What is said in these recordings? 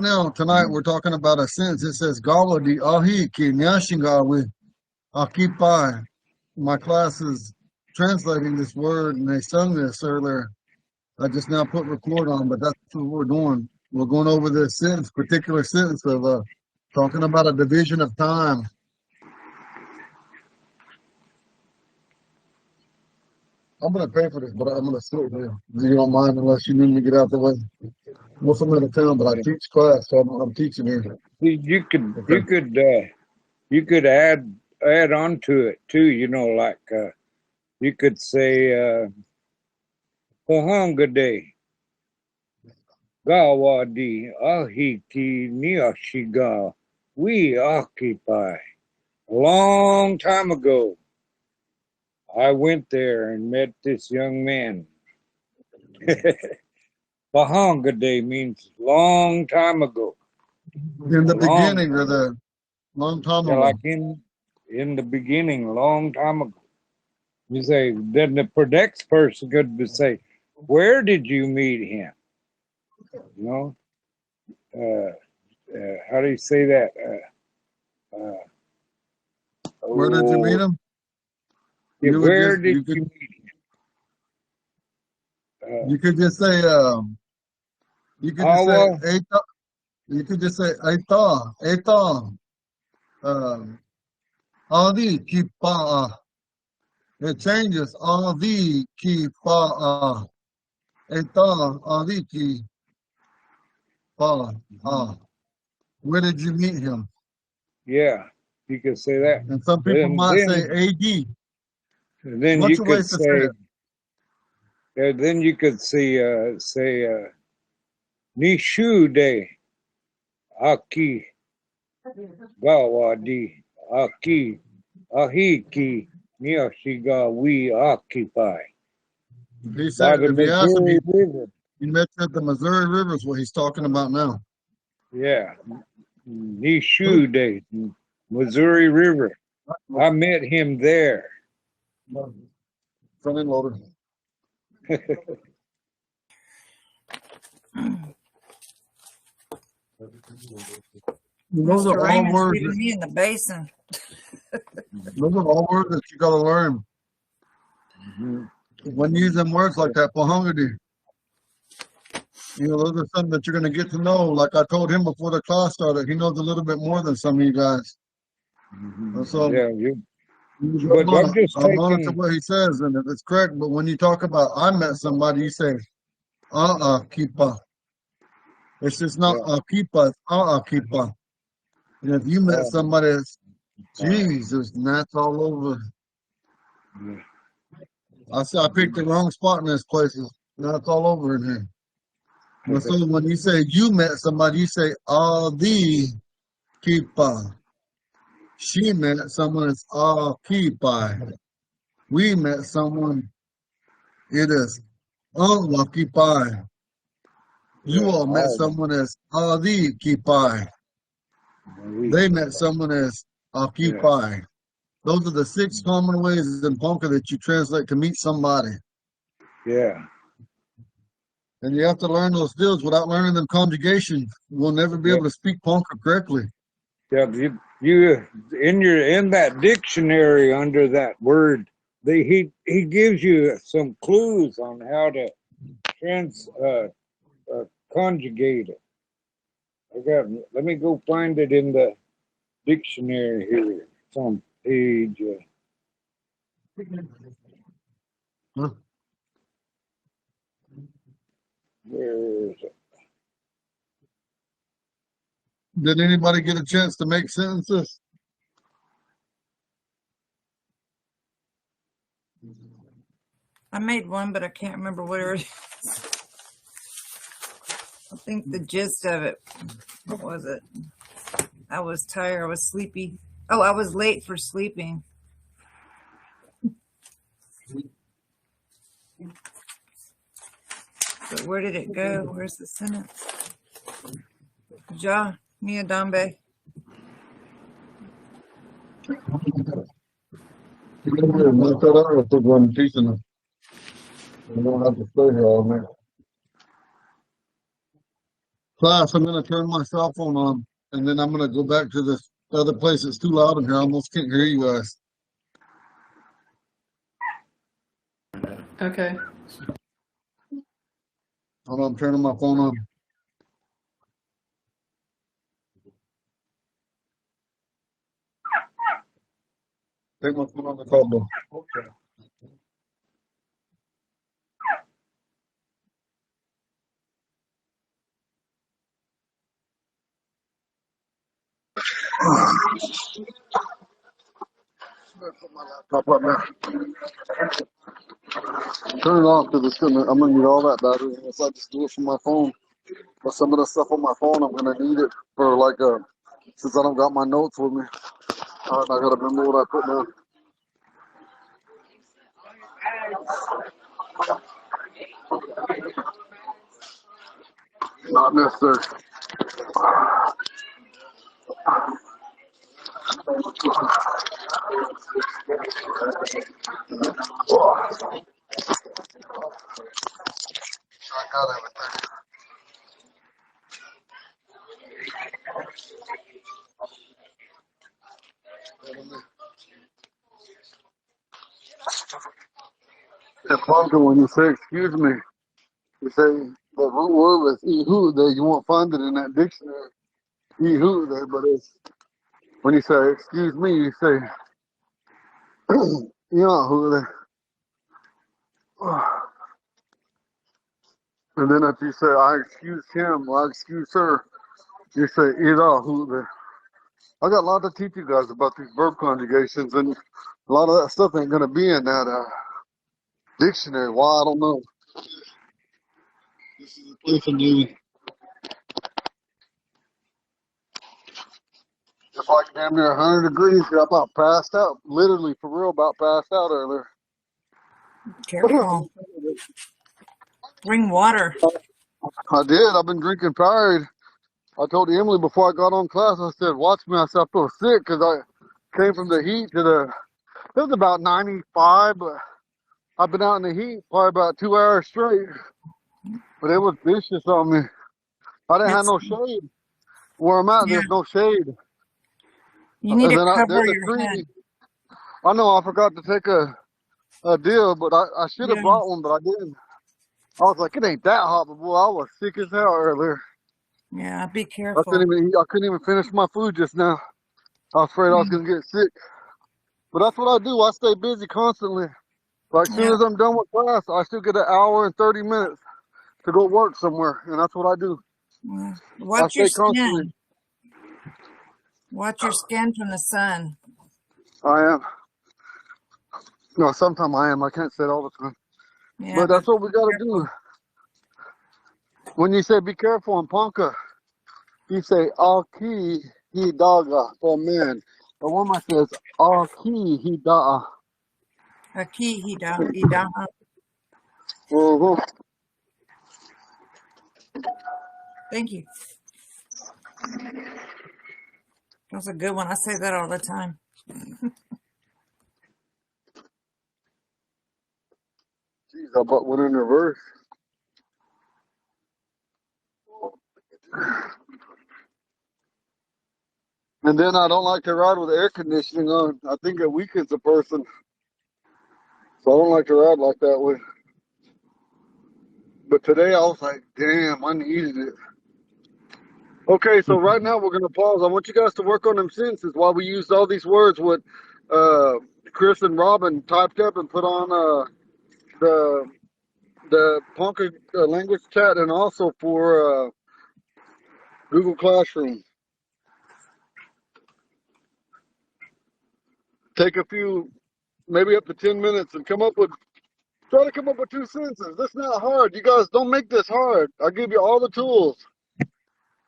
Now, tonight we're talking about a sentence. It says, Gawa di ahi ki nyashinga with occupy. My class is translating this word, and they sung this earlier. I just now put record on, but that's what we're doing. We're going over this sentence, particular sentence of talking about a division of time. I'm going to pay for this, but I'm going to sit there. You don't mind unless you need me to get out the way. Most I'm out of town, but I teach class, so I'm teaching here. You could Okay. you could add on to it too. Like you could say Pohanga Day, Gawadi Ahiki Niashiga. We occupy. A long time ago, I went there and met this young man. Bahanga Day means long time ago. In A the long beginning, or the long time Yeah, ago. like in the beginning, long time ago. You say, then the next person could say, where did you meet him? You know, how do you say that? Where did you meet Oh, him? yeah, You would where just did you meet him? you could just say you could just say Awa, Eta. You could just say Eta um Adi Kipa. It changes Adi Kipa. Eta Adi Kipa. Where did you meet him? yeah, you could say that. And some people And might say then, AD. then Bunch you of could ways to say say, it. then you could say, Nishu Day, Aki, Gawadi, Aki, Ahiki, Miyashiga, we occupy. He By said the if you ask him, Missouri River. he mentioned the Missouri River is what he's talking about now. Yeah, Nishu Day, Missouri River. I met him there. Front end loader. Those Mr. are all Raymond's words leaving me in the basin. those are all words that you gotta learn. When using words like that, Pohongadi, those are something that you're gonna get to know. Like I told him before the class started, he knows a little bit more than some of you guys. And so Yeah, I'm but I'm just I'm monitor taking. what he says, and if it's correct. But when you talk about I met somebody, you say keepa. It's just not Yeah, keepa, it's keepa. And if you met uh, somebody that's uh, Jesus, and that's all over. yeah, I said I picked the wrong spot in this place. Now it's all over in here. But so when you say you met somebody, you say the keeper. She met someone that's keeper. We met someone, it is unlucky. You yeah. all met someone that's the keeper. They met someone that's Yeah, keeper. Those are the six common ways in Ponca that you translate to meet somebody. yeah, And you have to learn those deals. Without learning them conjugations, we'll never be yeah. able to speak Ponca correctly. Yeah, you in that dictionary under that word, he gives you some clues on how to trans conjugate it. Let me go find it in the dictionary here. It's on page. Huh? Where is it? Did anybody get a chance to make sentences? I made one, but I can't remember where it is. I think the gist of it, what was it? I was tired. I was sleepy. Oh, I was late for sleeping. But where did it go? Where's the sentence? Ja Miyadambe. You can do it. Knock that out. I'll put one piece in it. You don't have to stay here all night. Class, I'm gonna turn my cell phone on, and then I'm gonna go back to this other place. It's too loud in here. I almost can't hear you guys. Okay. Hold on, I'm turning my phone on. Take my phone on the call. Okay. Put my laptop up there. Turn it off because it's gonna. I'm gonna need all that battery unless I just do it from my phone. But some of the stuff on my phone, I'm gonna need it for like since I don't got my notes with me. I gotta remember what I put down. Not necessary. I got everything. And Ponca, when you say excuse me, you say the root word is ehude. You won't find it in that dictionary. Ehude, but it's when you say excuse me, you say yahude. And then if you say I excuse him or I excuse her, you say irahude. I got a lot to teach you guys about these verb conjugations, and a lot of that stuff ain't gonna be in that dictionary. Why, I don't know. This is a place I'm leaving. It's like damn near 100 degrees here. I about passed out. Literally, for real, about passed out earlier. Careful. Bring water. I did. I've been drinking Pride. I told Emily before I got on class, I said, watch me. I said, I feel sick because I came from the heat to it was about 95, but I've been out in the heat probably about 2 hours straight. But it was vicious on me. I didn't have It's, no shade. Where I'm at, yeah, there's no shade. you need And to then cover there's a your head. tree. I know I forgot to take a deal, but I should have Yeah, brought one, but I didn't. I was like, it ain't that hot, but boy, I was sick as hell earlier. yeah, be I couldn't careful. even eat. I couldn't even finish my food just now. I was afraid I was gonna get sick. But that's what I do. I stay busy constantly. Like as soon Yeah, as I'm done with class, I still get an hour and 30 minutes to go work somewhere, and that's what I do. yeah. I Watch your stay constantly. skin. Watch your skin from the sun. I am. No, sometimes I am. I can't say it all the time. Yeah, But but that's what we be gotta do. careful. When you say be careful in Ponca, you say Aki he daga for men. The woman says Aki he da'a. Aki idaha. Mm-hmm. Thank you. That's a good one. I say that all the time. Jeez, I bought one in reverse. And then I don't like to ride with air conditioning on. I think it weakens a person. So I don't like to ride like that way. But today I was like, damn, I needed it. Okay, so right now we're gonna pause. I want you guys to work on them sentences while we used all these words what Chris and Robin typed up and put on the Ponca language chat and also for Google Classroom. Take a few, maybe up to 10 minutes and try to come up with 2 sentences. That's not hard. You guys don't make this hard. I give you all the tools.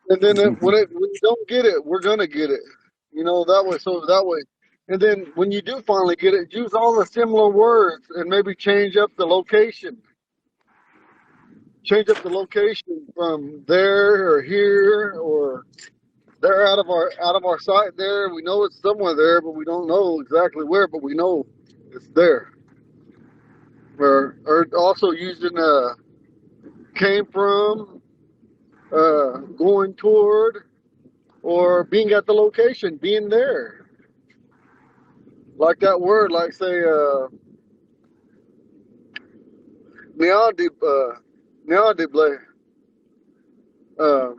And then when you don't get it, we're gonna get it. You know, that way. So that way. And then when you do finally get it, use all the similar words and maybe change up the location. Change up the location from there or here or they're out of our sight there. We know it's somewhere there, but we don't know exactly where, but we know it's there. Or also using came from going toward, or being at the location, being there. Like that word, like say, neadible. Uh,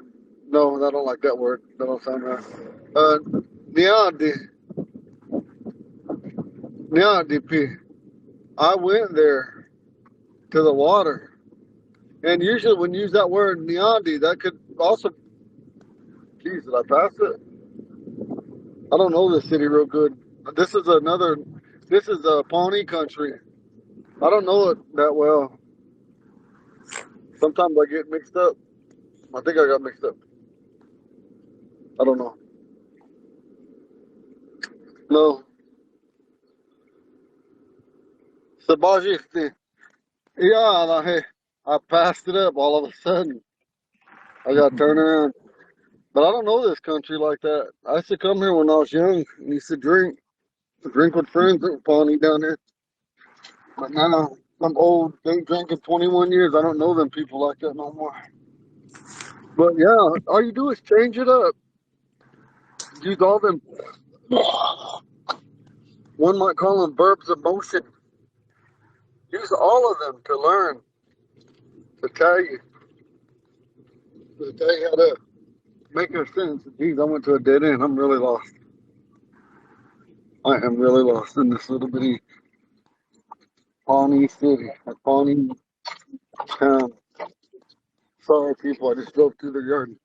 no, I don't like that word. That don't sound right. Uh, neadi, neadipi. I went there to the water. And usually when you use that word neadi, that could also, geez, did I pass it? I don't know this city real good. This is a Pawnee country. I don't know it that well. Sometimes I get mixed up. I think I got mixed up. I don't know. No. Sabajiste. Yeah, I passed it up all of a sudden. I got turned around. But I don't know this country like that. I used to come here when I was young and used to drink with friends that were Pawnee down there. But now I'm old, been drinking 21 years. I don't know them people like that no more. But yeah, all you do is change it up. Use all them, one might call them verbs of motion. Use all of them to learn, to tell you how to make a sentence. Geez, I went to a dead end. I'm really lost. I am really lost in this little bitty Pawnee city, a Pawnee town. Sorry, people. I just drove through their yard.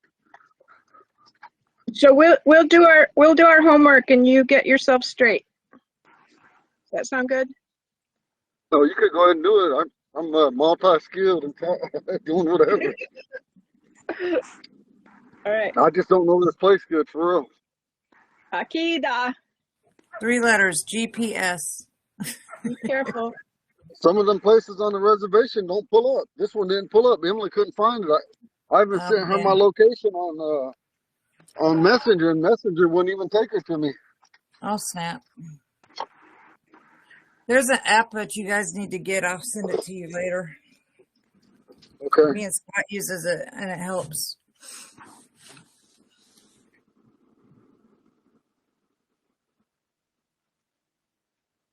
So we'll do our homework and you get yourself straight. Does that sound good? No, you could go ahead and do it. I'm multi-skilled and doing whatever. All right. I just don't know this place good for real. Akida, 3 letters, GPS. be careful. Some of them places on the reservation don't pull up. This one didn't pull up. Emily couldn't find it. I even Oh, sent her man. my location on Messenger, and Messenger wouldn't even take her to me. Oh, snap. There's an app that you guys need to get. I'll send it to you later. Okay. Me and Scott uses it, and it helps.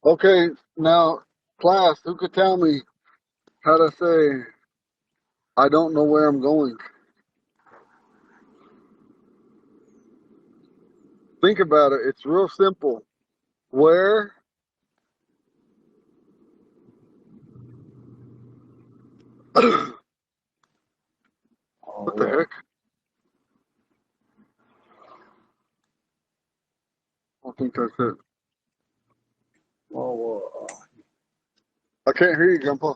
Okay. Now, class, who could tell me how to say, I don't know where I'm going? Think about it. It's real simple. Where? What the heck? I think that's it. I can't hear you, Grandpa.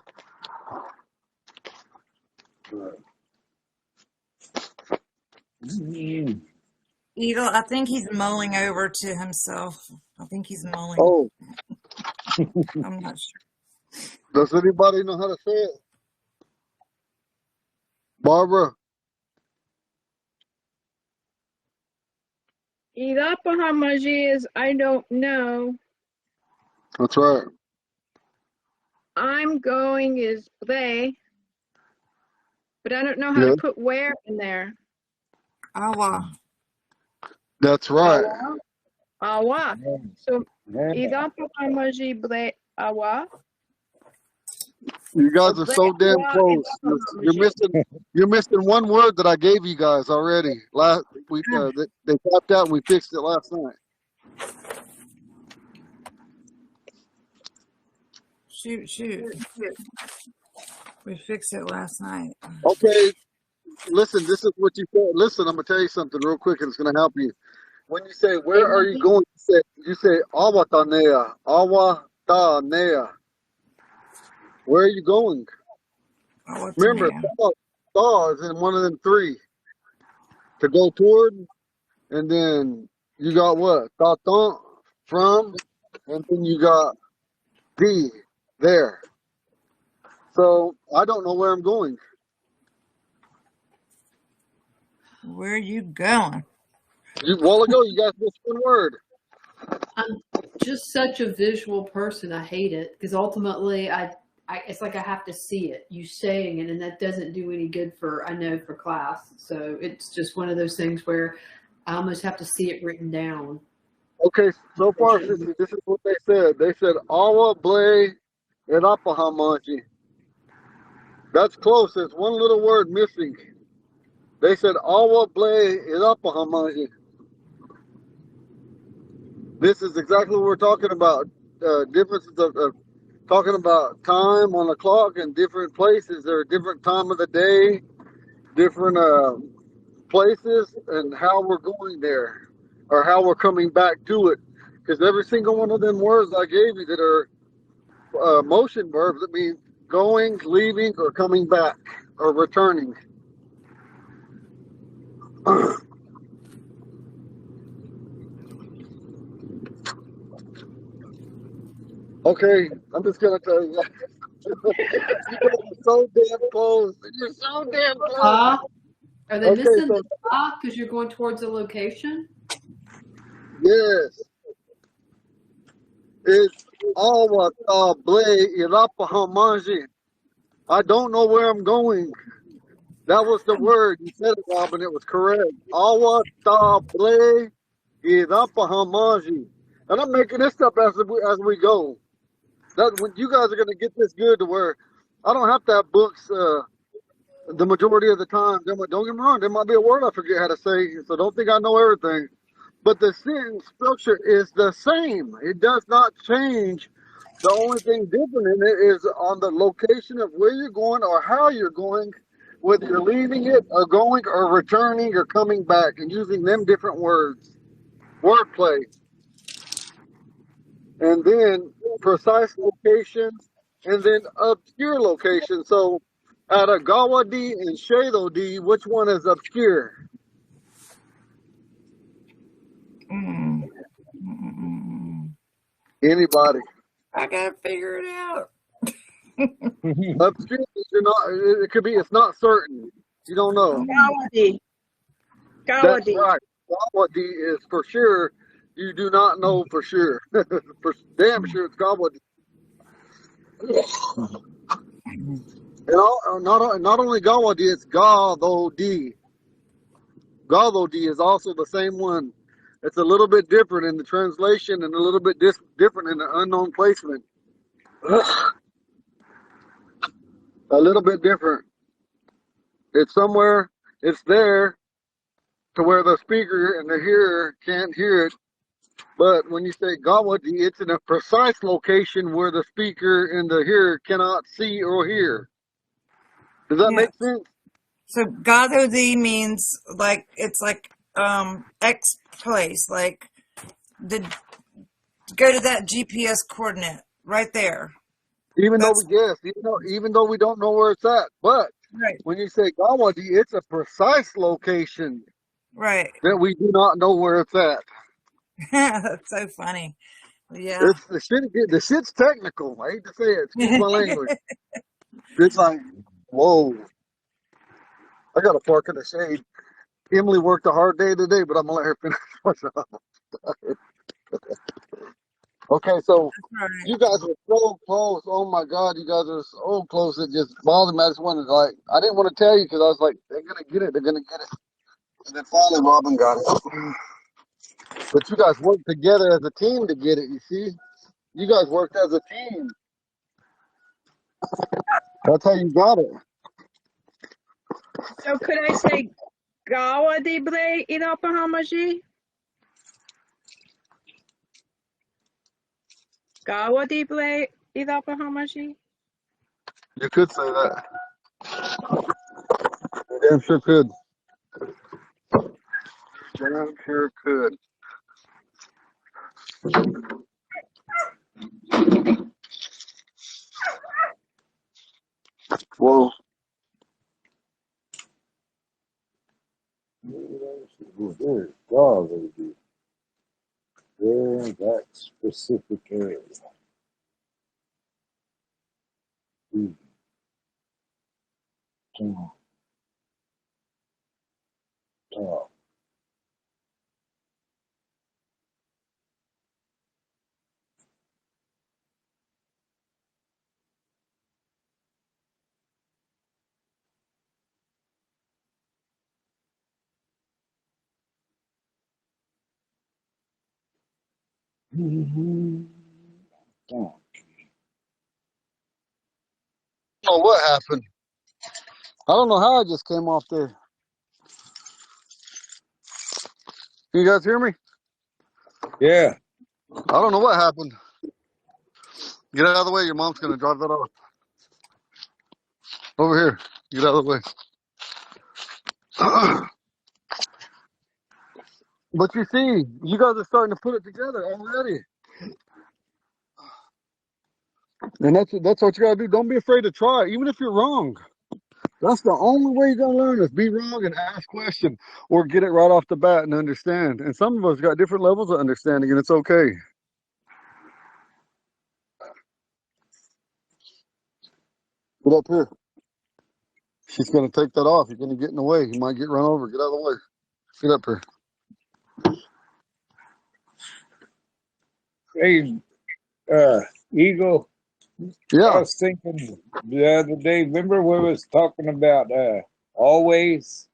Eagle, I think he's mulling over to himself. I think he's mulling. Oh, I'm not sure. does anybody know how to say it? Barbara? Idapahamaji is I don't know. That's right. I'm going is ble, but I don't know how Yeah, to put where in there. Awa. that's right. Awa. So Yeah. idapahamaji ble awa. You guys are Ble so damn awa close. idapahamaji. You're missing one word that I gave you guys already. Last we they tapped out and we fixed it last night. Shoot. We fixed it last night. Okay, listen, this is what you said. Listen, I'm gonna tell you something real quick and it's gonna help you. When you say where are you going, you say awatanea. Awatanea. Where are you going? Remember, thaw is in one of them 3. To go toward, and then you got what? Taton, from, and then you got D, there. So I don't know where I'm going. Where are you going? A while ago, you guys missed one word. I'm just such a visual person. I hate it because ultimately I it's like I have to see it, you saying it, and that doesn't do any good for, I know, for class. So it's just one of those things where I almost have to see it written down. Okay, so far, sissy, this is what they said. They said awa ble irapahamaji. That's close. There's one little word missing. They said awa ble irapahamaji. This is exactly what we're talking about. Differences of talking about time on the clock in different places. There are different time of the day, different places, and how we're going there or how we're coming back to it. Because every single one of them words I gave you that are motion verbs, that mean going, leaving, or coming back or returning. Okay, I'm just gonna tell you. You guys are so damn close. You're so damn close. Are they Okay, missing so the ah because you're going towards a location? yes, it's awa ta ble irapahamaji. I don't know where I'm going. That was the word. You said it, Robin. It was correct. Awa ta ble irapahamaji. And I'm making this up as we go. That when you guys are gonna get this good to where I don't have to have books the majority of the time. Don't get me wrong. There might be a word I forget how to say, so don't think I know everything. But the sentence structure is the same. It does not change. The only thing different in it is on the location of where you're going or how you're going, whether you're leaving it or going or returning or coming back, and using them different words. Wordplay. And then precise locations, and then obscure locations. So out of Gawadi and Shado D, which one is obscure? Mm. Mm. Anybody? I gotta figure it out. Obscure, you're not. It could be. It's not certain. You don't know. Gawadi. That's Gawadi. right. Gawadi is for sure. You do not know for sure. For damn sure, it's Gawadi. And not only Gawadi, it's Gawadi. Gawadi is also the same one. It's a little bit different in the translation and a little bit different in the unknown placement. A little bit different. It's somewhere. It's there to where the speaker and the hearer can't hear it. But when you say Gawadi, it's in a precise location where the speaker and the hearer cannot see or hear. Does that Yeah. make sense? So Gadodi means like it's like X place, like the go to that GPS coordinate right there. Even though That's we guess, even though we don't know where it's at. But right. when you say Gawadi, it's a precise location Right. that we do not know where it's at. That's so funny. Yeah. It's the shit's technical. I hate to say it. Excuse my language. It's like, whoa. I got to park in the shade. Emily worked a hard day today, but I'm gonna let her finish. Okay, so Right. you guys are so close. Oh my God, you guys are so close. It just bothered me. I just wanted to, like, I didn't want to tell you because I was like, they're gonna get it. They're gonna get it. And then finally, Robin got it. But you guys worked together as a team to get it. You see, you guys worked as a team. That's how you got it. So could I say Gawadi ble irapahamaji? Gawadi ble irapahamaji? You could say that. You damn sure could. Damn sure could. Whoa. There's dogs over there in that specific area. Top. Oh, Oh, what happened? I don't know how I just came off there. Can you guys hear me? yeah. I don't know what happened. Get out of the way. Your mom's going to drive that off. Over here. Get out of the way. But you see, you guys are starting to put it together already. And that's what you got to do. Don't be afraid to try, even if you're wrong. That's the only way you're going to learn is be wrong and ask questions or get it right off the bat and understand. And some of us got different levels of understanding, and it's okay. Get up here. She's going to take that off. You're going to get in the way. You might get run over. Get out of the way. Get up here. Hey, Eagle, I Yeah. was thinking the other day, remember we was talking about always?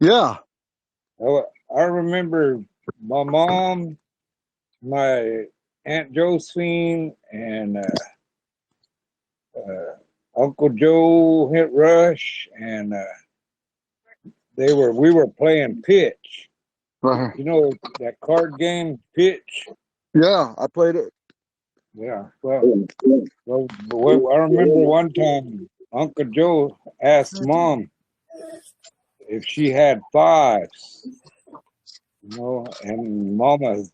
Yeah. I remember my mom, my Aunt Josephine, and Uncle Joe hit Rush, and we were playing pitch. Right here. You know that card game, pitch. Yeah. I played it. Yeah. Well, I remember one time Uncle Joe asked Mom if she had fives, and Mama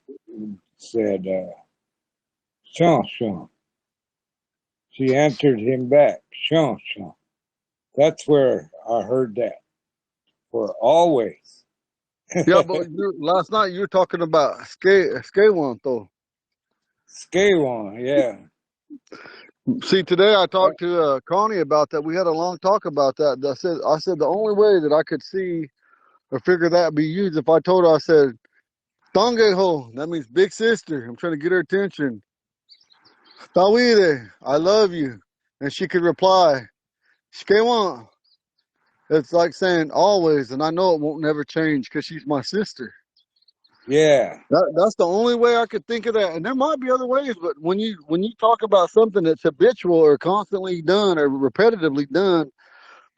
said, "Sean, Sean." She answered him back, "Sean, Sean." That's where I heard that for always. Yeah, but last night you were talking about skate one though. Skawon, yeah. See, today I talked to Connie about that. We had a long talk about that. I said the only way that I could see or figure that be used if I told her, I said, Tongeho, that means big sister. I'm trying to get her attention. Tawide, I love you. And she could reply, Shkewan. It's like saying always, and I know it won't never change because she's my sister. Yeah, That's the only way I could think of that. And there might be other ways, but when you talk about something that's habitual or constantly done or repetitively done,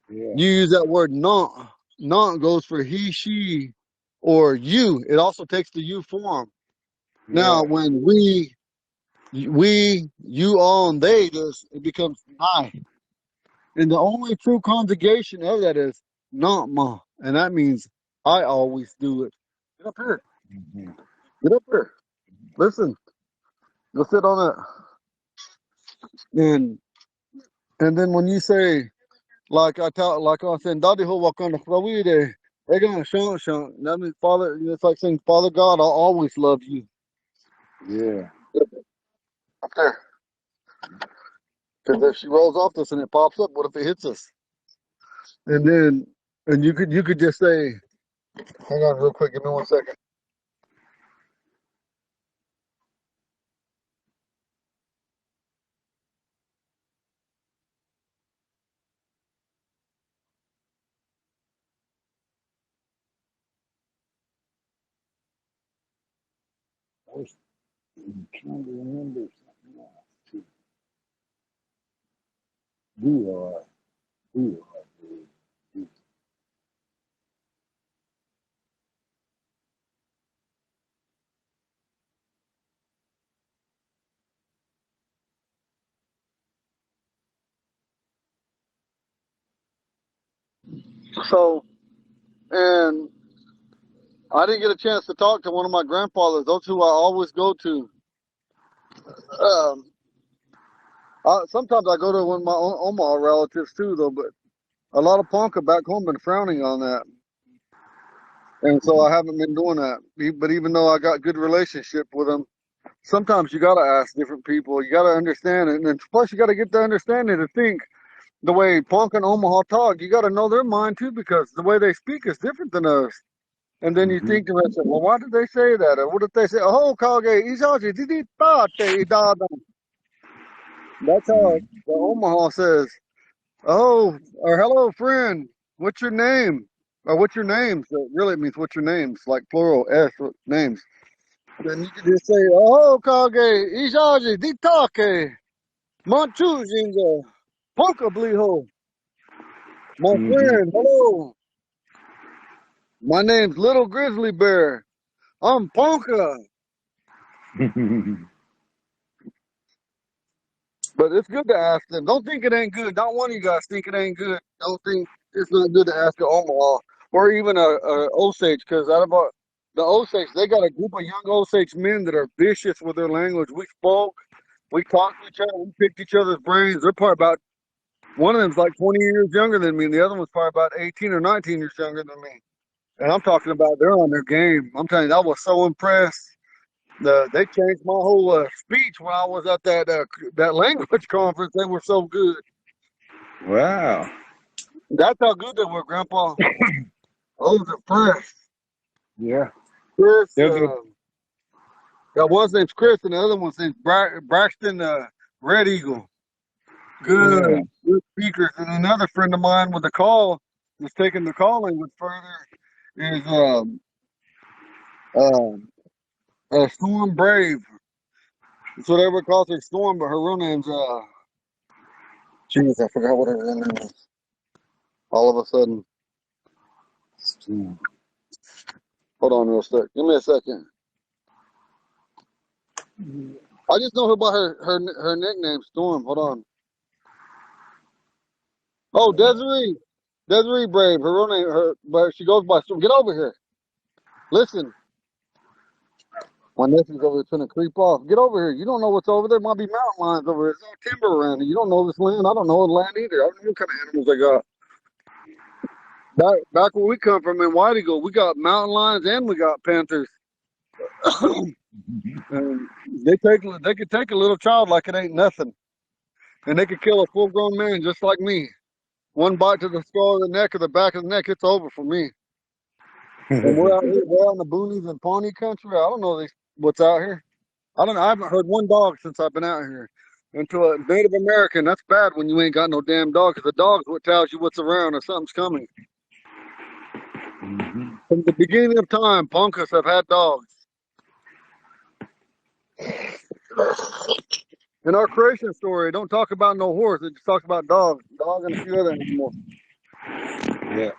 yeah, you use that word not. Not goes for he, she, or you. It also takes the you form. Now, yeah, when we, you, all, and they, it becomes I. And the only true conjugation of that is not ma. And that means I always do it. Get up here. mhm, Get up here. Listen. Go sit on it. And then when you say, like I said, Daddy ho wakanda frawide, they're gonna shun. That means Father, it's like saying, Father God, I'll always love you. yeah. Up there. Because if she rolls off this and it pops up, what if it hits us? And then, and you could just say, hang on real quick, give me 1 second. I was trying to remember something else too. Do do. So, and I didn't get a chance to talk to one of my grandfathers. Those who I always go to. Um, sometimes I go to one of my Omaha relatives too, though. But a lot of Ponca back home been frowning on that, and so I haven't been doing that. But even though I got good relationship with them, sometimes you gotta ask different people. You gotta understand it, and then plus you gotta get the understanding to think the way Ponca and Omaha talk. You gotta know their mind too, because the way they speak is different than us. And then you Mm-hmm. think to yourself, well, why did they say that? Or what if they say, oh, Kage, Isaji, didi tate idada. That's how Mm-hmm. the Omaha says, oh, or hello, friend, what's your name? Or what's your names? So it really means what's your names, like plural, S, names. Then you can just say, "Oh, Kage, Ishaji, Ditake, Manchujinga, Ponca Bliho, my Mm-hmm. friend, hello. My name's Little Grizzly Bear. I'm Ponca." But it's good to ask them. Don't think it ain't good. Not one of you guys think it ain't good. Don't think it's not good to ask an Omaha or even a Osage, because out of the Osage, they got a group of young Osage men that are vicious with their language. We spoke, we talked to each other, we picked each other's brains. They're probably about, one of them's like 20 years younger than me, and the other one's probably about 18 or 19 years younger than me. And I'm talking about they're on their game. I'm telling you, I was so impressed. They changed my whole speech when I was at that language conference. They were so good. Wow. That's how good they were, Grandpa. I was impressed. Yeah. Chris, They'll get. that one name's Chris, and the other one's named Braxton Red Eagle. Yeah. Good speakers. And another friend of mine with the call, that's taking the call language further, is Storm Brave. That's what everyone calls her, Storm, but her real name's jeez, I forgot what her real name is. All of a sudden, hold on real quick. Give me a second. I just know her by her nickname, Storm. Hold on. Oh, Desiree Brave. Her real name, but she goes by Storm. Get over here. Listen, my nephew's over here trying to creep off. Get over here. You don't know what's over there. Might be mountain lions over here. There's no timber around here. You don't know this land. I don't know the land either. I don't know what kind of animals they got. Back where we come from in White Eagle, we got mountain lions and we got panthers. And they could take a little child like it ain't nothing, and they could kill a full grown man just like me. One bite to the skull of the neck or the back of the neck, it's over for me. And we're out here, we're out in the boonies and Pawnee country. I don't know what's out here. I don't know. I haven't heard one dog since I've been out here. Until a Native American, that's bad when you ain't got no damn dog, because the dog's what tells you what's around or something's coming. Mm-hmm. From the beginning of time, Poncas have had dogs. In our creation story, don't talk about no horse. It just talks about dogs, dog, and a few other animals. Yeah.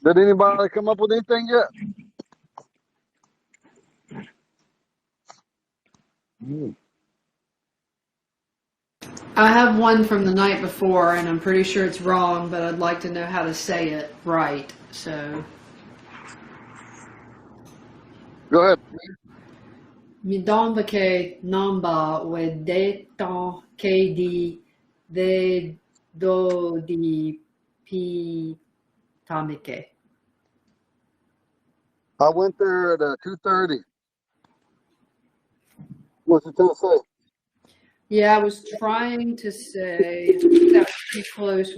Did anybody come up with anything yet? Mm. I have one from the night before, and I'm pretty sure it's wrong, but I'd like to know how to say it right. So, Go ahead. midamba ke namba we de ton ke di de do di pi tamike. I went there at 2:30. What's it to say? Yeah, I was trying to say that was too close.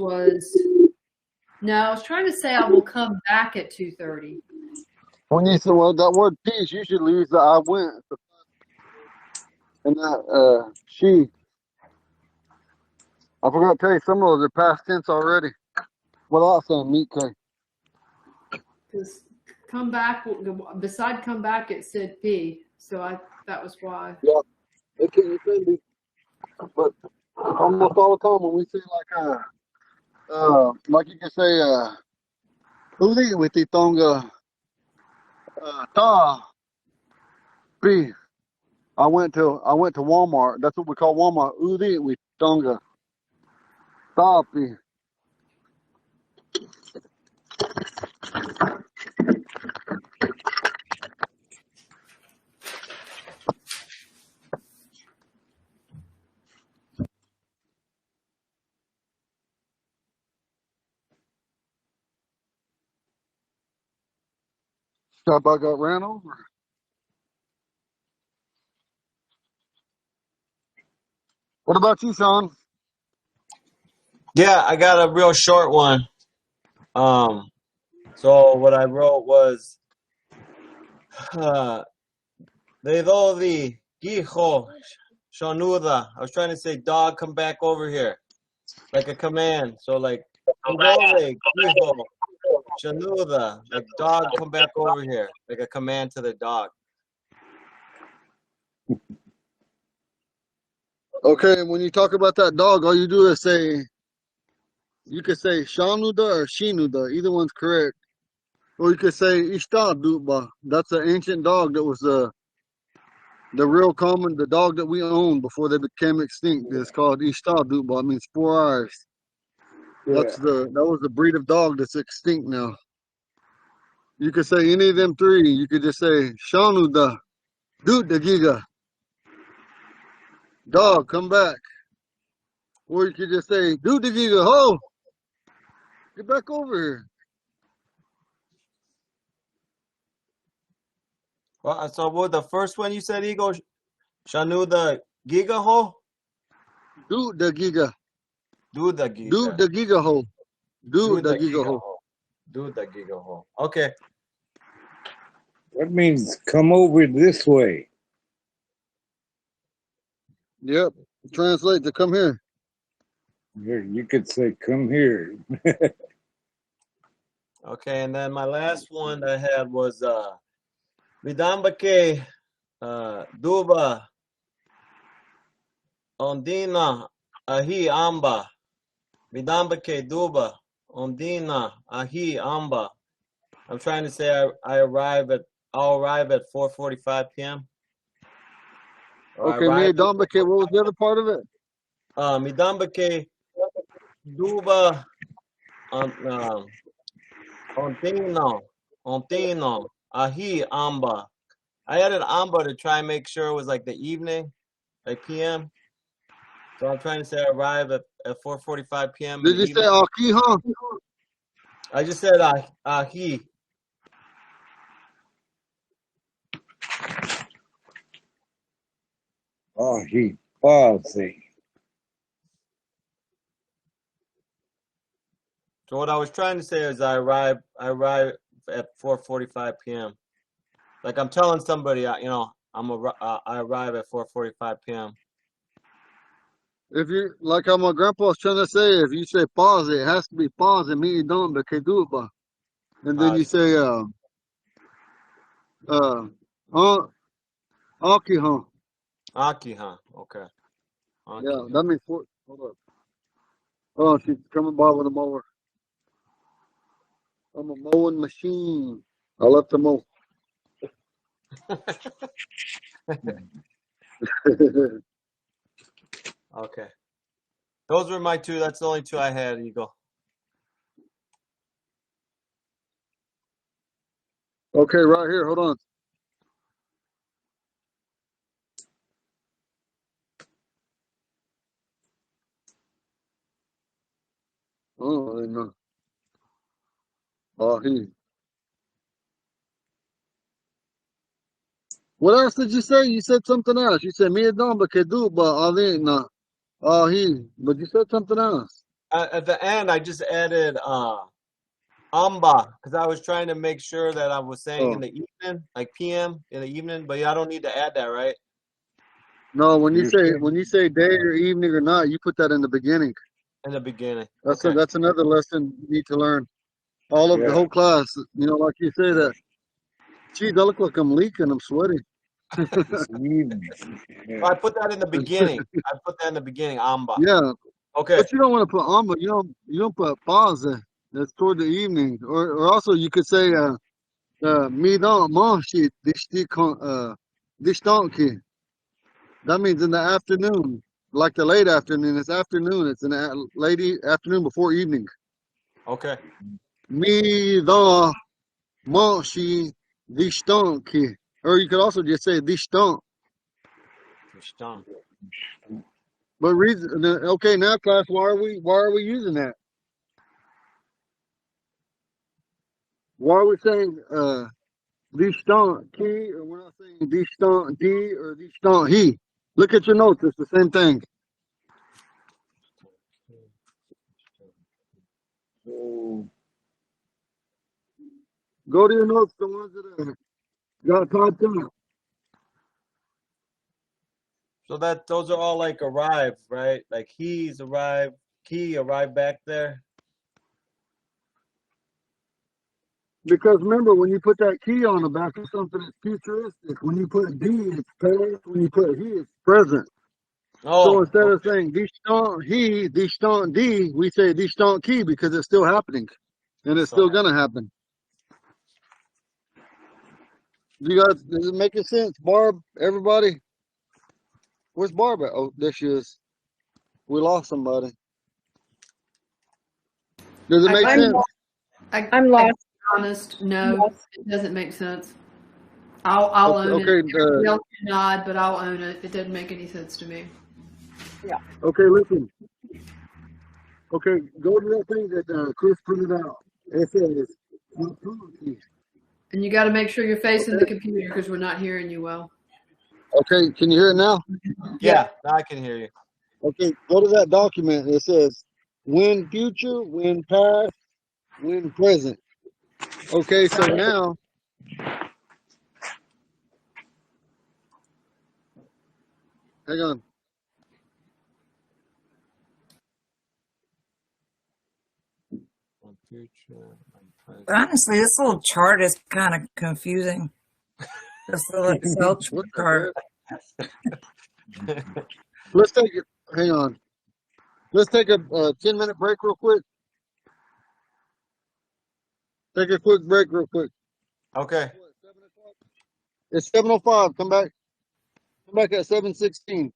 No, I was trying to say I will come back at 2:30. When you say, well, that word peace, you should use the I went. And that she. I forgot to tell you, some of those are past tense already. Without saying meat cake. Because come back, beside come back, it said P. So that was why. Yeah, you can be. But almost all the time when we say like you can say, uli with the tonga, ta, pi. I went to Walmart. That's what we call Walmart. Udi with tonga, ta, pi. Somebody got ran over. What about you, Sean? Yeah, I got a real short one. So what I wrote was, de dodi, hijo, shonuda. I was trying to say, dog, come back over here, like a command. So like, Idove, Giho, Shanuda. Like dog, come back over here. Like a command to the dog. Okay, when you talk about that dog, all you do is say, you could say Shanuda or Shinuda. Either one's correct. Or you could say Ishtaduba. That's an ancient dog that was the real common, the dog that we owned before they became extinct. It's called Ishtaduba. It means 4 eyes. Yeah. That was the breed of dog that's extinct now. You could say any of them three. You could just say Shanuda, Dude the Giga, dog, come back. Or you could just say, Dude the Giga, ho, get back over here. Well, so what the first one you said, Ego? Shanuda Gigaho? Dude the Giga, Duda Dude Giga. the Giga ho, Dude the Duda Giga ho. Gigaho. Duda Gigaho. Okay. That means come over this way. Yep, translate to come here. You could say come here. Okay, and then my last one that I had was Vidambake Duba Ondina Ahi Amba. Vidambake Duba Ondina Ahi Amba. I'm trying to say I'll arrive at 4:45 p.m. Or I Okay, me arrive Dombake, what was the other part of it? Midambake Duba Ontino Ahi Amba. I added Amba to try and make sure it was like the evening, like PM. So I'm trying to say I arrive at 4:45 p.m. in Did the you say evening. Aki, huh? I just said Ahi. Oh, he pausing. So what I was trying to say is I arrive at 4:45 p.m. Like I'm telling somebody, I arrive at 4:45 p.m. If you, like how my grandpa was trying to say, if you say pause, it has to be pause and me Dombake Duba. And then you say, Aki, huh? Aki, huh? Okay. Aki, Yeah, huh? that means four. Hold up. Oh, she's coming by with a mower. I'm a mowing machine. I left the mow. Okay. Those were my two. That's the only two I had, Eagle. Okay, right here. Hold on. Oh, I didn't know. Oh, he. What else did you say? You said something else. You said me and Dombake Duba. I didn't know. Oh, he. But you said something else. At the end, I just added Amba because I was trying to make sure that I was saying in Oh. the evening, like PM in the evening. But I don't need to add that, right? No, when You're you say day or evening or night, you put that in the beginning. In the beginning. That's Okay. that's another lesson you need to learn. All of the yeah. whole class, like you say that. Geez, I look like I'm leaking. I'm sweaty. It's evening. I Yeah. put that in the beginning. I put that in the beginning, Amba. Yeah, Okay. but you don't want to put on, but you don't put pause. That's toward the evening, or also you could say me don't manchi dishtonki. That means in the afternoon, like the late afternoon. It's afternoon. It's in the late afternoon before evening. Okay. Me don't manchi dishtonki, or you could also just say dishton. Ishtam. But reason, okay, now class, why are we using that? Why are we saying distant key, or we're not saying distant D or distant he? Look at your notes; it's the same thing. So, Go to your notes, the ones that got typed out. So those are all like arrived, right? Like he's arrived, he arrived back there. Because remember, when you put that key on the back of something, it's futuristic. When you put D, it's past. When you put he, it's present. So Oh, instead of okay. saying die stand he, die stand die, we say die stand key because it's still happening. And it's still So, gonna happen. You guys, does it make sense? Barb, everybody? Where's Barb at? Oh, there she is. We lost somebody. Does it I, make I, I'm sense? I'm I, to be lost. honest, no, it doesn't make sense. I'll Okay, own it. okay, Everybody else can nod, but I'll own it. It doesn't make any sense to me. Yeah. okay, listen. Okay, go to that thing that Chris printed out. It says, And you got to make sure you're facing the okay, computer because we're not hearing you well. okay, can you hear it now? yeah, Yep. now I can hear you. Okay, go to that document. It says, when future, when past, when present. Okay, so now, hang on. On future, on present. Honestly, this little chart is kind of confusing. This little Excel What the chart. heck? Let's take it. Hang on. Let's take a 10-minute break real quick. Take a quick break real quick. Okay. What, 7 o'clock? It's 7:05. Come back. Come back at 7:16.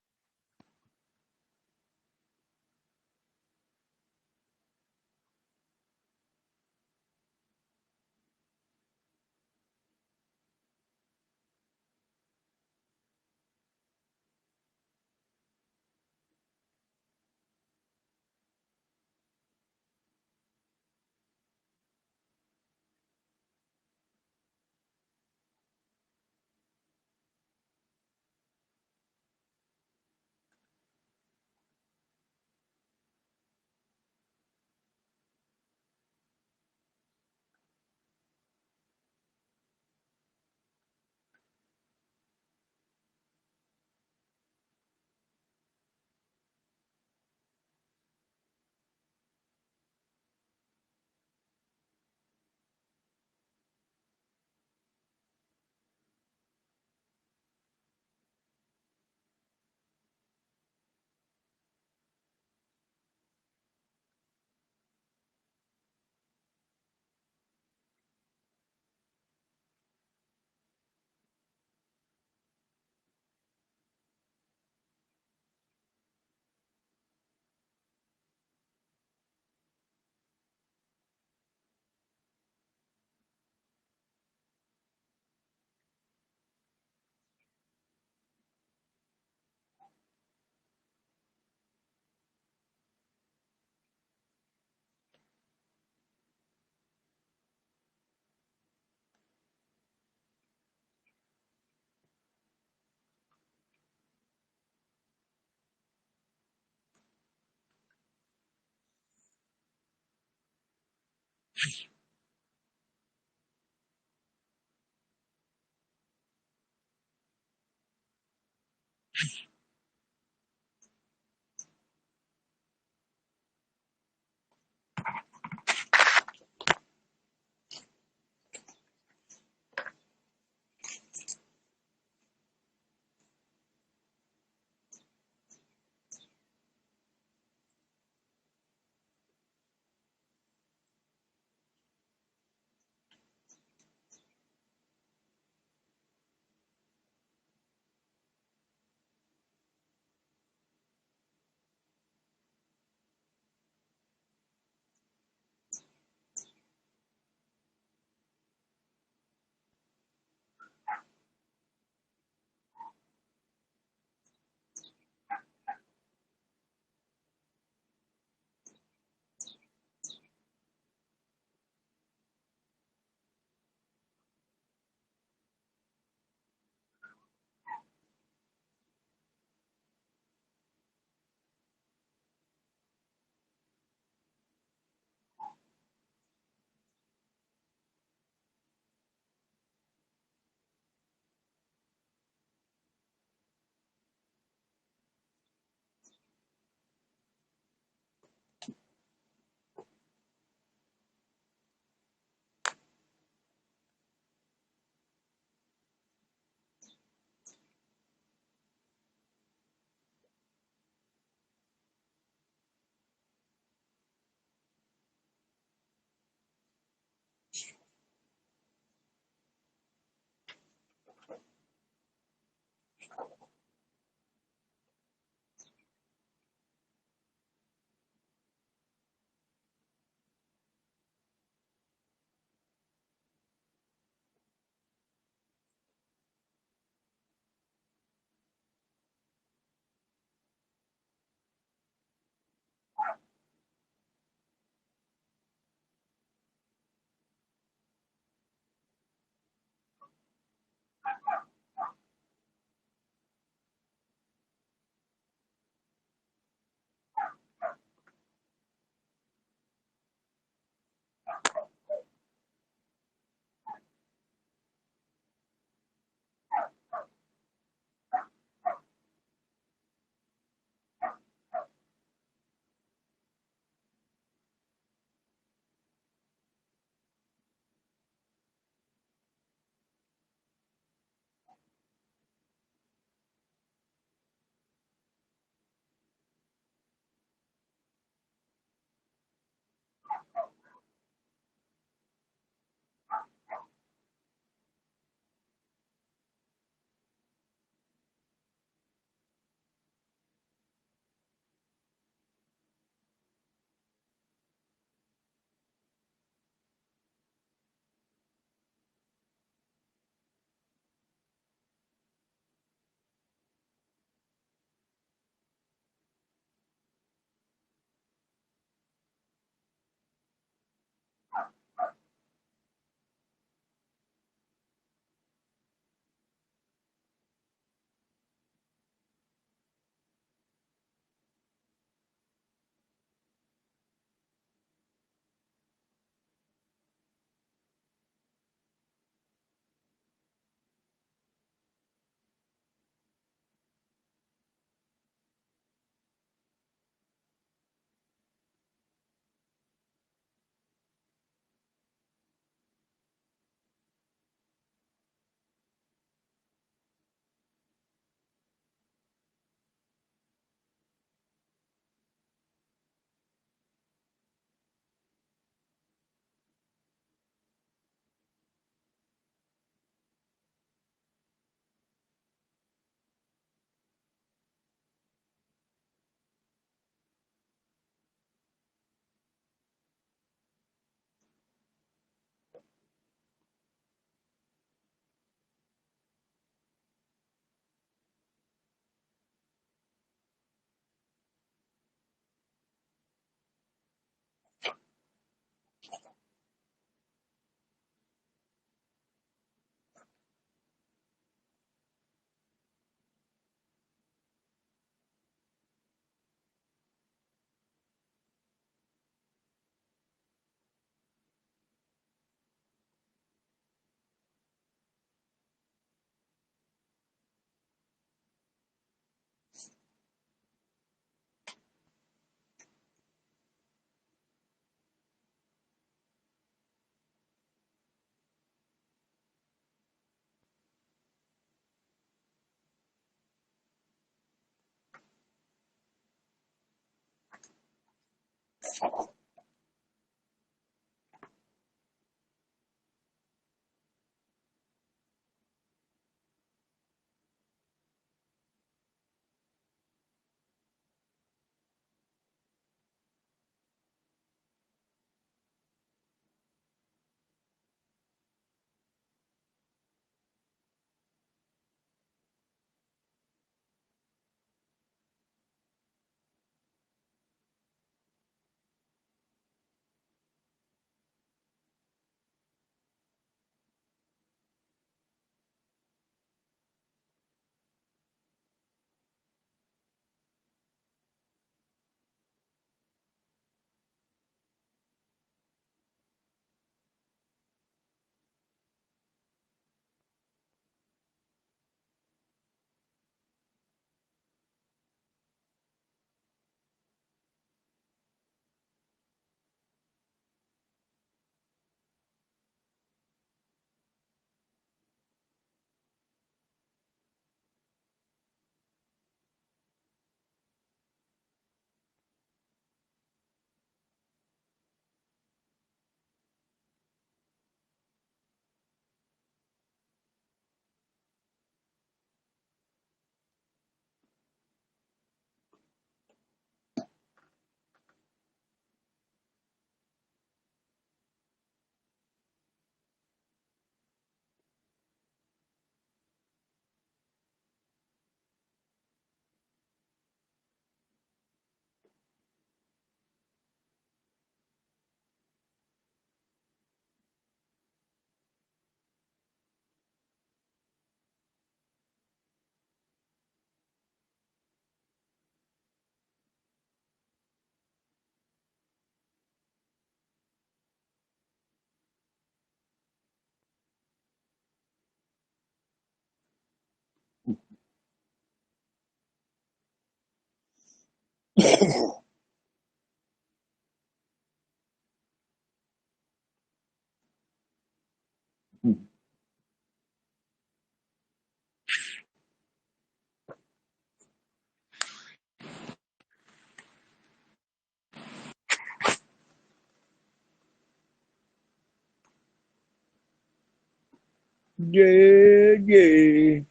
Yeah, yeah.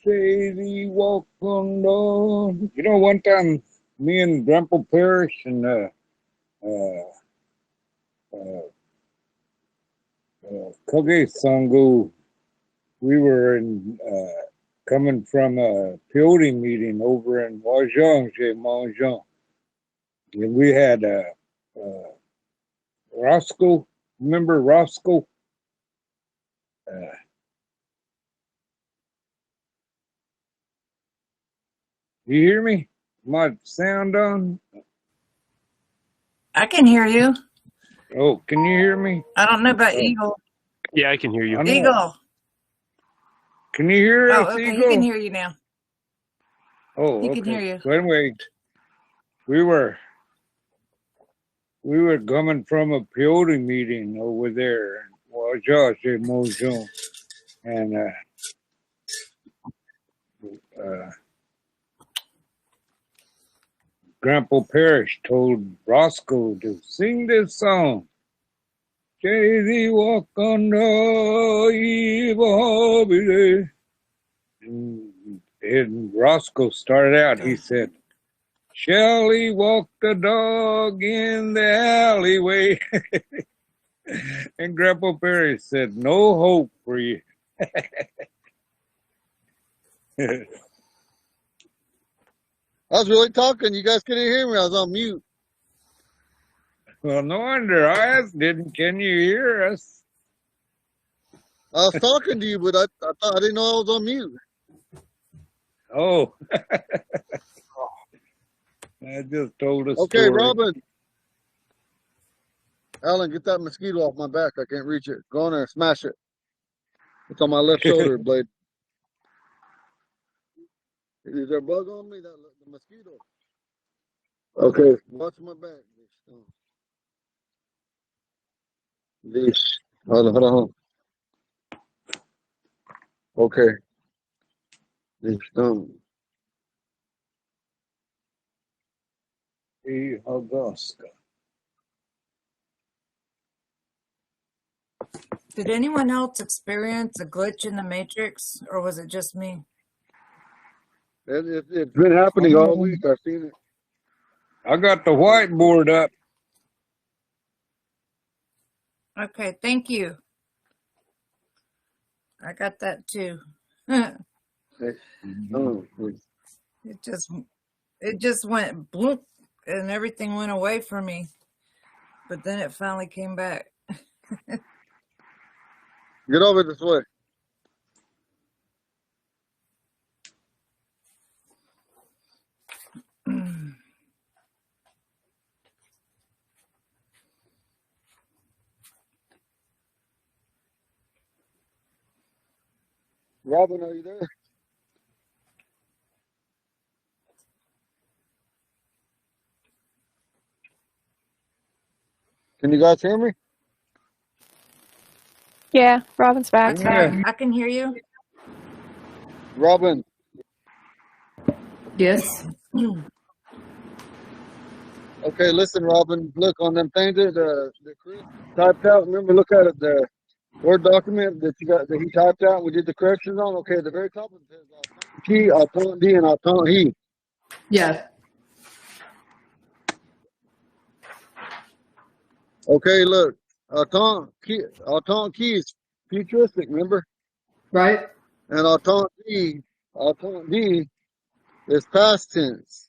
Say the walk on down. You know, one time me and Grandpa Parrish and uh, uh, Kage Sango, we were in coming from a peyote meeting over in Wajong, Manjong. And we had Roscoe. Remember Roscoe? Uh, you hear me? My sound on? I can hear you. Oh, can you hear me? I don't know about Oh, Eagle. Yeah, I can hear you. I know. Eagle. Can you hear us, Oh, okay. He Eagle? can hear you now. Oh, He okay. can hear you. So anyway, we were coming from a peyote meeting over there in Wajaje, Mojong, and Grandpa Parrish told Roscoe to sing this song. Jay walk on the eve of holiday. And Roscoe started out, he said, Shelley walked the dog in the alleyway. And Grandpa Parrish said, no hope for you. I was really talking. You guys couldn't hear me. I was on mute. Well, no wonder I asked, can you hear us? I was talking to you, but I thought I didn't know I was on mute. Oh, I just told a Okay, story. Robin. Alan, get that mosquito off my back. I can't reach it. Go in there, smash it. It's on my left shoulder blade. Is there a bug on me? The mosquito. Okay, watch my back. This. Hold on. Okay. This. Hey, Augusta. Did anyone else experience a glitch in the matrix, or was it just me? It's been happening all week. I've seen it. I got the whiteboard up. Okay, thank you. I got that too. it Oh, just went bloop, and everything went away from me. But then it finally came back. get over this way. Robin, are you there? Can you guys hear me? Yeah, Robin's back. Yeah. I can hear you. Robin, Yes. okay, listen, Robin. Look on them things that Chris typed out. Remember, look at it. The Word document that he typed out. We did the corrections on. Okay, at the very top it says key, autant D, and autant he. Yeah. Okay, look, autant key is futuristic. Remember, Right. and autant D is past tense.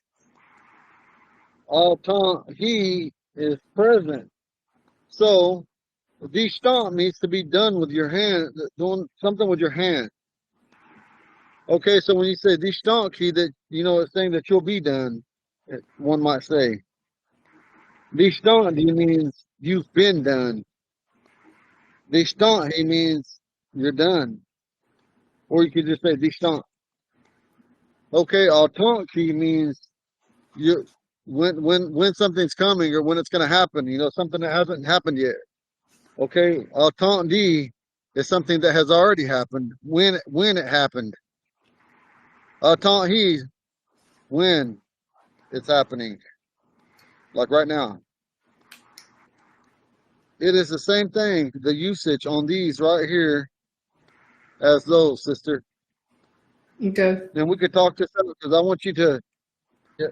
Autant he is present. So the stomp needs to be done with your hand, doing something with your hand. Okay, so when you say die stonk, that it's saying that you'll be done. One might say die stonk means you've been done. Die stonk means you're done, or you could just say die stonk. Okay, autonk means you when something's coming or when it's going to happen. Something that hasn't happened yet. Okay, autant D is something that has already happened when it happened. Autant he when it's happening, like right now. It is the same thing, the usage on these right here as those, sister. Okay. And we could talk this out because I want you to. Yeah,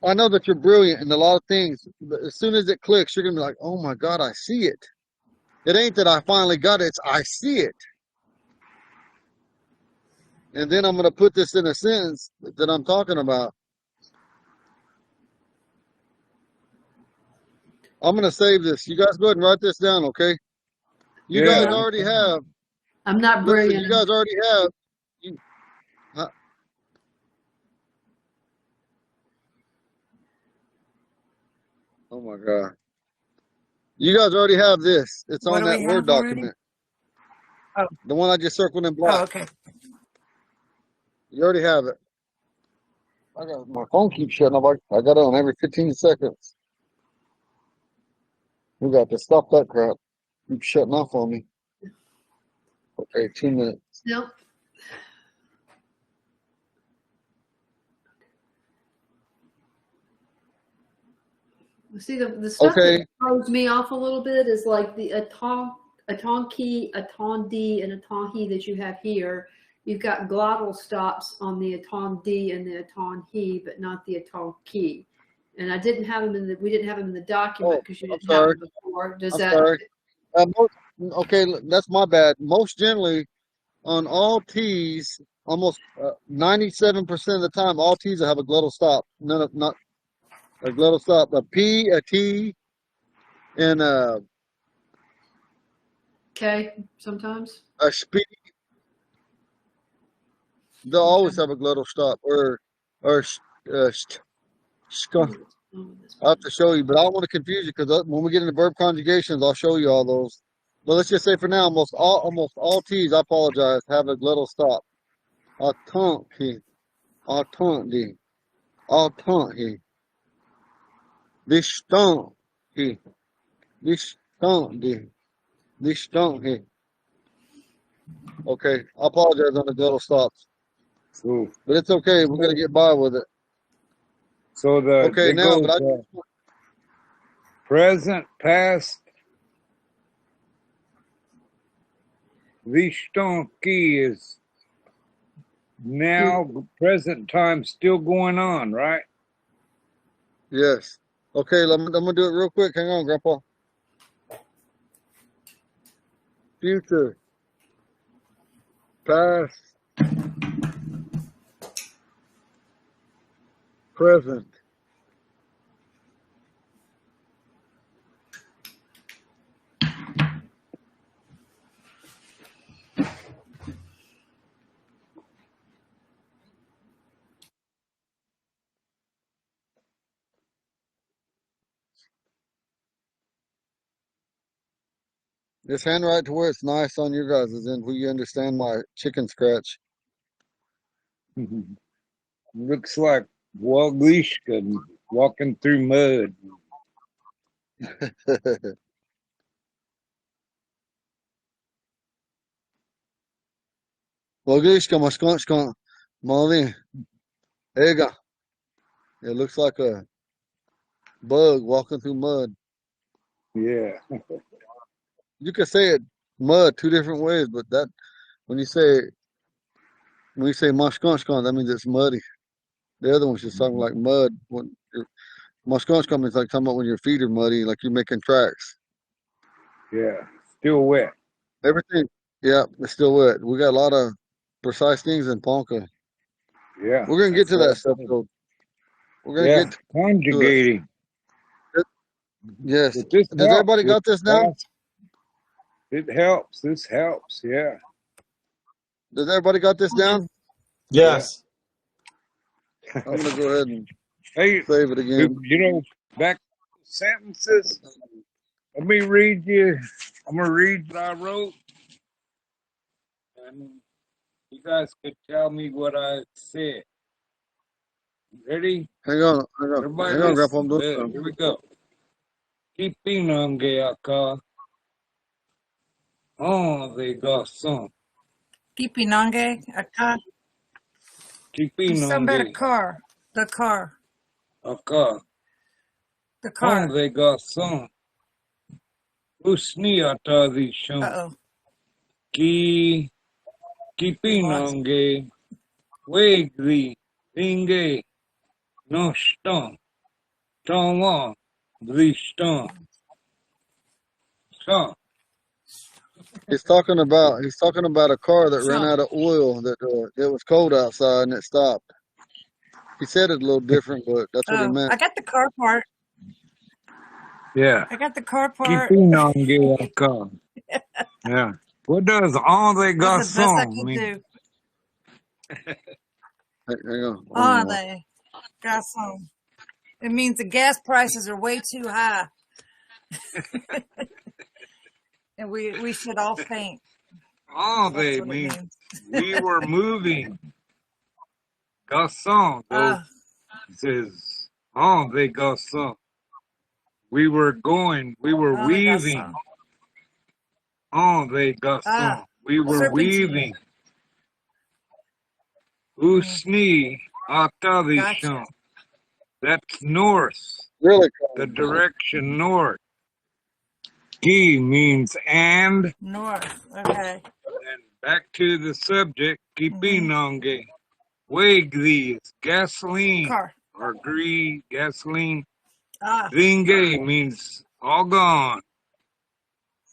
I know that you're brilliant in a lot of things, but as soon as it clicks, you're gonna be like, "Oh my God, I see it." It ain't that I finally got it; it's I see it. And then I'm gonna put this in a sentence that I'm talking about. I'm gonna save this. You guys go ahead and write this down, okay? You Yeah. guys already have. I'm not Listen, brilliant. you guys already have. You, oh my God. You guys already have this. It's What on do we that Word have already? document. Oh, The one I just circled in oh, black. okay. You already have it. I got my phone keeps shutting off. I got it on every 15 seconds. We got to stop that crap. Keep shutting off on me. Okay, 2 minutes. No. See, the stuff Okay. that throws me off a little bit is like the aton key, aton D, and aton he that you have here. You've got glottal stops on the aton D and the aton he, but not the aton key. And we didn't have them in the document because you I'm didn't have sorry. them before. Does I'm that? sorry. Okay, that's my bad. Most generally, on all T's, almost 97% of the time, all T's will have a glottal stop. Not a glottal stop. A P, a T, and Okay, sometimes. a SP. They'll always have a glottal stop, or skunk. I'll have to show you, but I don't want to confuse you because when we get into verb conjugations, I'll show you all those. But let's just say for now, almost all T's, I apologize, have a glottal stop. Autant he, autant he, autant he, distant he, distant he, distant he. Okay, I apologize on the glottal stops, So, but it's okay. We're gonna get by with it. so Okay, it now, goes but present, past, Vishtonki is now present time still going on, right? Yes. Okay, I'm gonna do it real quick. Hang on, Grandpa. Future, past, present. Just handwrite to where it's nice on your guys' end where you understand my chicken scratch. Looks like Waglishka walking through mud. Logiška maskončka, Molly, Ega. It looks like a bug walking through mud. Yeah. You could say it mud two different ways, but that when you say maskonchka, that means it's muddy. The other one's just talking like mud. When maskonchka means like talking about when your feet are muddy, like you're making tracks. Yeah. Still wet. Everything, yeah, it's still wet. We got a lot of precise things in Ponca. Yeah. We're gonna get to that that's stuff what I though. We're gonna Yeah. get to it. Conjugating. Yes. But this Does helps everybody with got this down? past- It helps. This helps. Yeah. Does everybody got this down? Yes. I'm gonna go ahead and Hey, save it again. back to sentences. Let me read you. I'm gonna read what I wrote, and you guys could tell me what I said. Ready? Hang on, Everybody hang on, Grandpa. listen. I'm doing Here something. we go. Kipinangeaka. Oh, they got some. Kipinange, a car. He's talking about a Kipinange. car. The car. Aka. The Oh, car. they got some. Usni atadishon. Uh-oh. Ki. We lost. Kipinange. Wegli. Inge. Noshton. Tama. Drishton. Son. He's talking about a car that ran Son. out of oil. That it was cold outside and it stopped. He said it a little different, but that's what he Oh, meant. I got the car part. Yeah. I got the car part. Kipinangeaka. Yeah. What does all they got That's the best I some could mean? do. Hang on. Oh, they got some. It means the gas prices are way too high. And we should all faint. All That's they what it mean. means. We were moving. Garçon. Ah, Says, oh, they garçon. We were going. We were oh, they got weaving. some. Oh, they garçon. Ah, We were serpentine. weaving. Usni atavishon. Gotcha. That's north. Really? The direction north. Ki means and. North. Okay. And back to the subject. Mm-hmm. Kipinonge. Wegli is gasoline. Car. Or green gasoline. Ah, Dinge means all gone.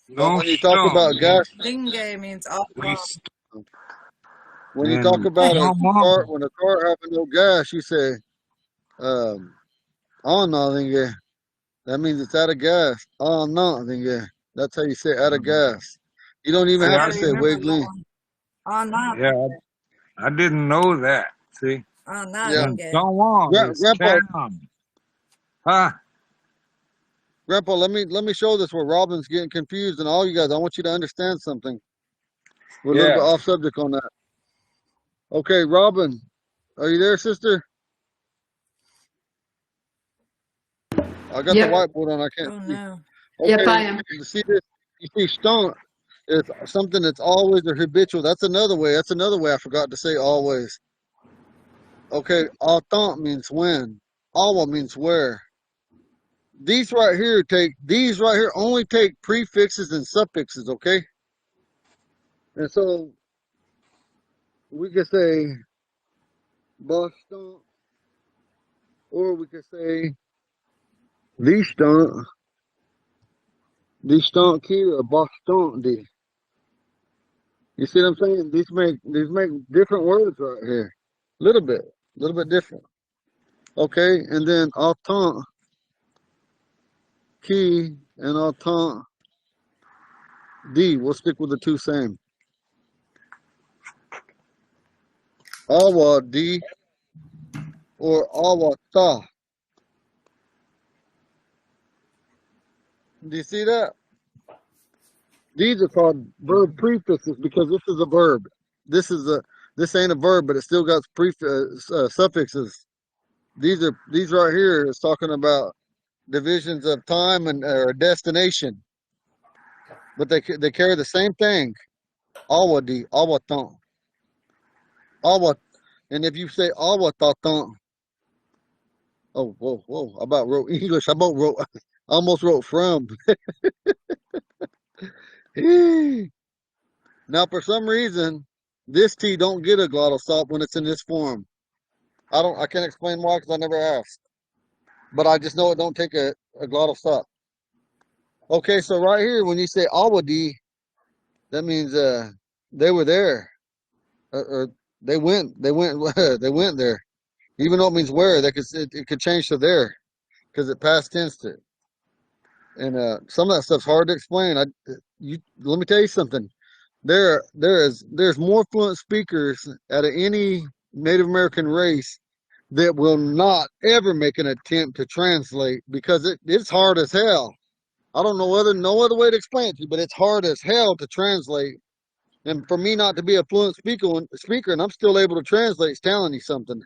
But No when you talk stone. about gas, dingue means all We gone. when you talk and about a come car, on. when a car having no gas, you say, "Oh no, then that means it's out of gas." Oh no, then that's how you say out of gas. You don't even I have Yeah, to gotta say remember that wiggly. one. Oh, no. yeah, I didn't know that. See, Oh, no, Yeah, and dingue. so on is Grandpa, town. Huh? Grandpa, let me show this where Robin's getting confused and all you guys. I want you to understand something. We're a little bit Yeah, off subject on that. Okay, Robin, are you there, sister? I got the Yep. whiteboard on. I can't Oh, see. no. Yep, Okay, I am. you see this? You see stone is something that's always or habitual. That's another way. That's another way I forgot to say always. Okay, autant means when. Awa means where. These right here only take prefixes and suffixes, okay? And so we could say Boston, or we could say the stunt key or Boston D. You see what I'm saying? These make different words right here. Little bit different. Okay, and then entente key and entente D. We'll stick with the two same. Awa D or awa ta. Do you see that? These are called verb prefixes because this is a verb. This ain't a verb, but it still got suffixes. These right here is talking about divisions of time and or destination, but they carry the same thing. Awadi, awatan, awat, and if you say awatatan, oh whoa, I about wrote English. I almost wrote from. Now for some reason, this T don't get a glottal stop when it's in this form. I can't explain why because I never asked. But I just know it don't take a glottal stop. Okay, so right here, when you say awadi, that means they were there. Or they went they went there. Even though it means where, it could change to there because it past tense it. And some of that stuff's hard to explain. Let me tell you something. There's more fluent speakers out of any Native American race that will not ever make an attempt to translate because it's hard as hell. I don't know no other way to explain it to you, but it's hard as hell to translate. And for me not to be a fluent speaker and I'm still able to translate, it's telling you something.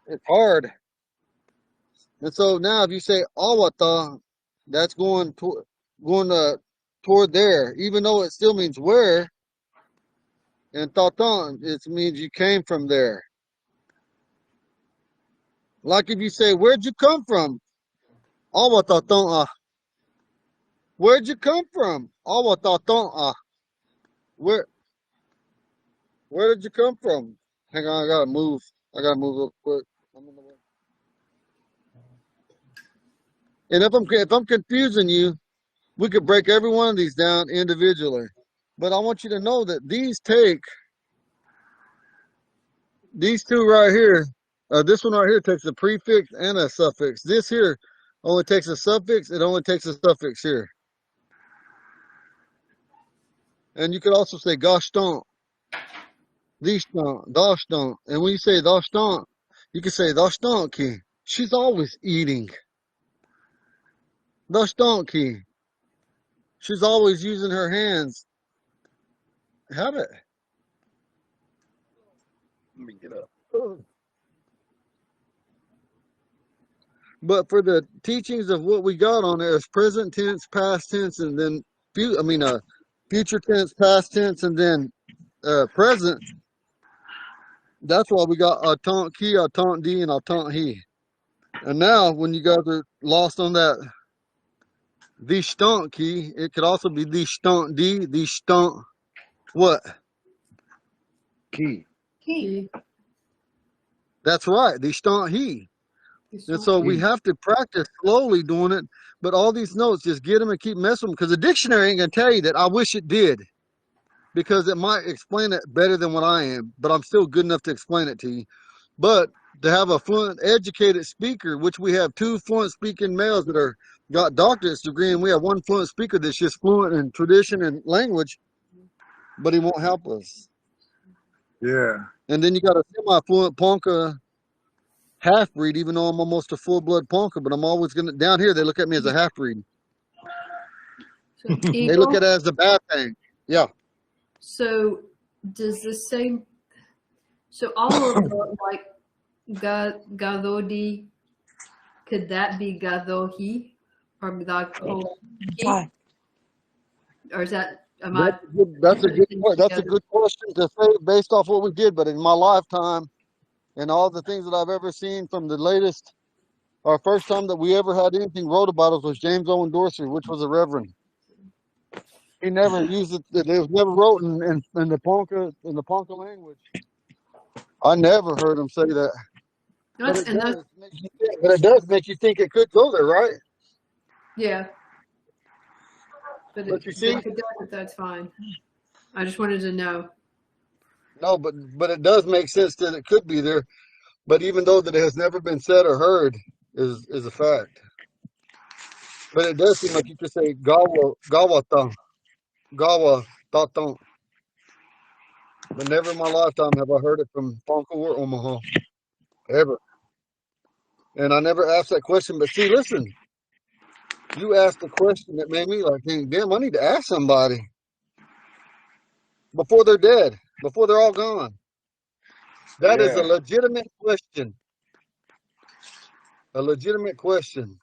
It's hard. And so now if you say awata, that's going toward there, even though it still means where. And tatan, it means you came from there. Like if you say, where'd you come from? Awatatan. Where'd you come from? Awatatan. Where did you come from? Hang on, I gotta move real quick. I'm in the way. And if I'm confusing you, we could break every one of these down individually. But I want you to know that these two right here, this one right here takes a prefix and a suffix. This here only takes a suffix. It only takes a suffix here. And you could also say gashtan, dishtan, dashtan. And when you say dashtan, you can say dashtanki. She's always eating. Dashtanki. She's always using her hands. Have it. Let me get up. But for the teachings of what we got on there is present tense, past tense, and then future tense, past tense, and then present. That's why we got attente qui, attente di, and attente he. And now, when you guys are lost on that, the stunt key, it could also be the stunt di, the stunt what? Key. Key. That's right, the stunt he. And so we have to practice slowly doing it, but all these notes, just get them and keep messing with them because the dictionary ain't going to tell you that. I wish it did because it might explain it better than what I am, but I'm still good enough to explain it to you. But to have a fluent, educated speaker, which we have 2 fluent speaking males that got doctorate's degree, and we have 1 fluent speaker that's just fluent in tradition and language, but he won't help us. Yeah. And then you got a semi-fluent Ponca half-breed, even though I'm almost a full-blood Ponca, but I'm always going to, down here, they look at me as a half-breed. So, They look at it as a bad thing. Yeah. So does the same, so all of the like gadodi, could that be gadohi or gadohi? Hi. Or is that, That's a good question to say based off what we did, but in my lifetime and all the things that I've ever seen from the latest, our first time that we ever had anything wrote about us was James Owen Dorsey, which was a reverend. He never used it. It was never wrote in the Ponca language. I never heard him say that. But That's it and that's does make you think. But it does make you think it could go there, right? yeah. But But you if see, it doesn't, that's fine. I just wanted to know. no, but it does make sense that it could be there. But even though that it has never been said or heard, is a fact. But it does seem like you could say gawa tatong. But never in my lifetime have I heard it from Ponca or Omaha ever. And I never asked that question. But see, listen, you asked a question that made me like think, damn, I need to ask somebody before they're dead, before they're all gone. That is a Yeah. legitimate question. A legitimate question.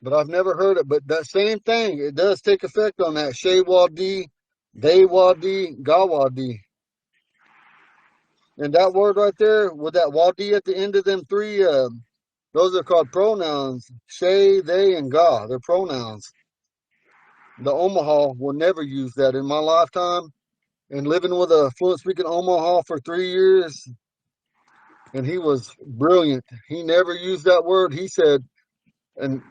But I've never heard it. But that same thing, it does take effect on that. Shewadi, Daywadi, Gawadi. And that word right there, with that wadi at the end of them three, those are called pronouns. Shay, they, and Ga. They're pronouns. The Omaha will never use that in my lifetime. And living with a fluent speaking Omaha for 3 years, and he was brilliant. He never used that word. He said, and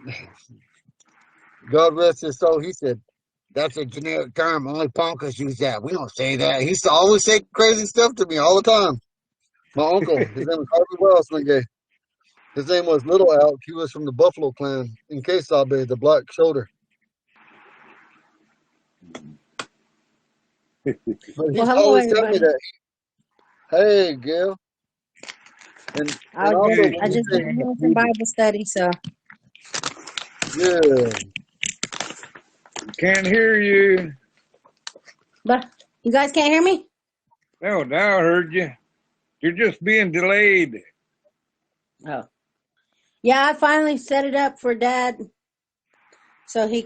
God rest his soul, he said, that's a generic term. Only Ponkas use that. We don't say that. He used to always say crazy stuff to me all the time. My uncle, his name was Harvey Wells one day. His name was Little Elk. He was from the Buffalo clan in Kesabe, the Black Shoulder. But he Well, used to hello, always tell me everybody. that. Hey, Gail. And also Hey, when I he just said, got home from Bible study, so. yeah, can't hear you. But you guys can't hear me? No, now I heard you. You're just being delayed. Oh. Yeah, I finally set it up for Dad so he